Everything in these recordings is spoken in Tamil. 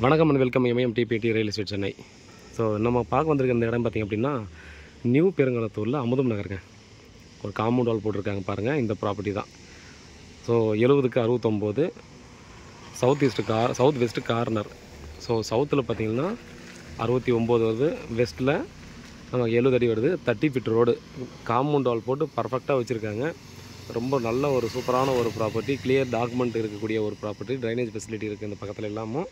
வணக்கம் and welcome DBT real estate Chennai. So நம்ம பார்க்க வந்திருக்க இந்த இடம் பார்த்திங்க அப்படின்னா நியூ பெருங்கலத்தூரில் அமுதம் நகருங்க. ஒரு காம்பவுண்ட் வால் போட்டிருக்காங்க பாருங்கள், இந்த ப்ராப்பர்ட்டி தான். ஸோ 70க்கு 69 சவுத் வெஸ்ட்டு கார்னர். ஸோ சவுத்தில் பார்த்திங்கன்னா 69 வருது, வெஸ்ட்டில் நமக்கு 70 அடி வருது. 30 ஃபீட் ரோடு, காம்பவுண்ட் வால் போட்டு பர்ஃபெக்டாக வச்சுருக்காங்க. ரொம்ப நல்ல ஒரு சூப்பரான ஒரு ப்ராப்பர்ட்டி, கிளியர் டாக்குமெண்ட் இருக்கக்கூடிய ஒரு ப்ராப்பர்ட்டி. ட்ரைனேஜ் ஃபெசிலிட்டி இருக்குது இந்த பக்கத்தில் எல்லாமும்.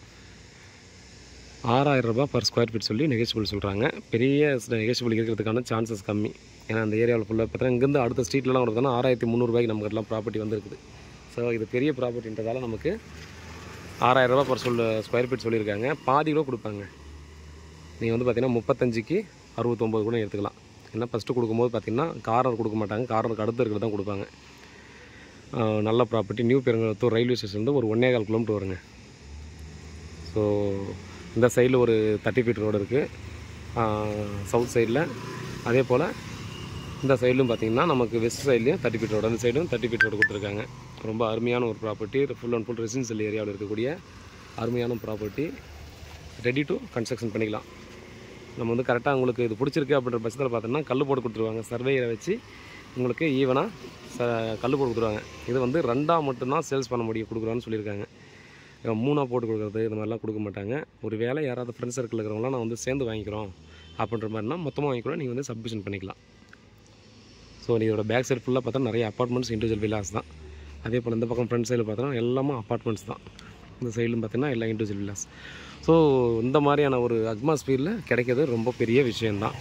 6000 ரூபா பர் ஸ்கொயர் ஃபீட் சொல்லி நெகோஷியபிள் சொல்கிறாங்க. பெரிய நெகோஷியபிள் இருக்கிறதுக்கான சான்சஸ் கம்மி. ஏன்னா அந்த ஏரியாவில் ஃபுல்லாக பார்த்தீங்கன்னா இங்கேருந்து அடுத்த ஸ்ட்ரீட்லலாம் கொடுத்தோன்னா 6300 ரூபாய்க்கு நமக்கு எல்லாம் ப்ராப்பர்ட்டி வந்துருக்குது. ஸோ இது பெரிய ப்ராப்பர்ட்டின்றதால நமக்கு 6000 ரூபா பர் ஸ்கொயர் ஃபீட் சொல்லியிருக்காங்க. பாதி கூட கொடுப்பாங்க. நீங்கள் வந்து பார்த்தீங்கன்னா 35க்கு 69 கூட எடுத்துக்கலாம். ஏன்னா ஃபஸ்ட்டு கொடுக்கும்போது பார்த்திங்கன்னா கார்னர் கொடுக்க மாட்டாங்க, கார்னருக்கு அடுத்து இருக்கிறது தான் கொடுப்பாங்க. நல்ல ப்ராப்பர்ட்டி. நியூ பெருங்கலத்தூர் ரயில்வே ஸ்டேஷன்லேருந்து ஒரு 1.25 கிலோமீட்டர் வருங்க. ஸோ இந்த சைடில் ஒரு 30 ஃபீட் ரோடு இருக்குது சவுத் சைடில். அதே போல் இந்த சைட்லும் பார்த்திங்கன்னா நமக்கு வெஸ்ட் சைட்லேயும் 30 ஃபீட் ரோடு, அந்த சைடும் 30 ஃபீட் ரோடு கொடுத்துருக்காங்க. ரொம்ப அருமையான ஒரு property. Full and full residential ஏரியாவில் இருக்கக்கூடிய அருமையான ப்ராப்பர்ட்டி. ரெடி டு கன்ஸ்ட்ரக்ஷன் பண்ணிக்கலாம். நம்ம வந்து கரெக்டாக உங்களுக்கு இது பிடிச்சிருக்கு அப்படின்ற பட்சத்தில் பார்த்தோம்னா கல் போட்டு கொடுத்துருவாங்க. சர்வேயரை வச்சு உங்களுக்கு ஈவனாக கல் போட்டு கொடுத்துருவாங்க. இது வந்து 2ஆக மட்டும்தான் சேல்ஸ் பண்ண முடியும், கொடுக்குறான்னு சொல்லியிருக்காங்க. 3ஆக போட்டு கொடுக்குறது இந்த மாதிரிலாம் கொடுக்க மாட்டாங்க. ஒரு வேளை யாராவது ஃப்ரெண்ட்ஸ் சர்க்கிள் இருக்கிறவங்களாம் நான் வந்து சேர்ந்து வாங்கிக்கிறோம் அப்படின்ற மாதிரினா மொத்தமாக வாங்கிக்கிறோம், நீங்கள் வந்து சப்மிஷன் பண்ணிக்கலாம். ஸோ இதோட பேக் சைடு ஃபுல்லாக பார்த்தா நிறைய அப்பார்ட்மெண்ட்ஸ், இண்டிவிஜுவல் வில்லாஸ் தான். அதே போல் இந்த பக்கம் ஃப்ரண்ட் சைடில் பார்த்தோன்னா எல்லாமே அப்பார்ட்மெண்ட்ஸ் தான். இந்த சைடிலும் பார்த்தீங்கன்னா எல்லாம் இண்டிவிஜுவல் வில்லாஸ். ஸோ இந்த மாதிரியான ஒரு அட்மாஸ்பியரில் கிடைக்கிறது ரொம்ப பெரிய விஷயந்தான்.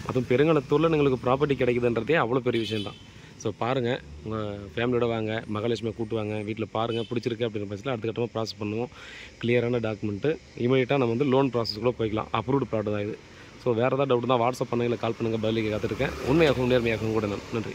அதுவும் பெருங்கலத்தூரில் உங்களுக்கு ப்ராப்பர்ட்டி கிடைக்குதுன்றதே அவ்வளோ பெரிய விஷயந்தான். ஸோ பாருங்கள், உங்கள் ஃபேமிலியோட வாங்க, மகாலட்சுமியை கூட்டுவாங்க, வீட்டில் பாருங்கள், பிடிச்சிருக்கு அப்படின்ற பட்சத்தில் அடுத்த கட்டமாக ப்ராசஸ் பண்ணுவோம். கிளியரான டாக்குமெண்ட்டு. இமீடியட்டாக நம்ம வந்து லோன் ப்ராசஸ் கூட போய்க்கலாம். அப்ரூவ்டு ப்ராடக்ட் தான் இது. ஸோ வேறு ஏதாவது டவுட் தான் வாட்ஸ்அப் பண்ணுங்கள், கால் பண்ணுங்கள், பதிலுக்கு காத்திருக்கேன். உண்மையாகவும் நேர்மையாகவும் கூட நன்றி.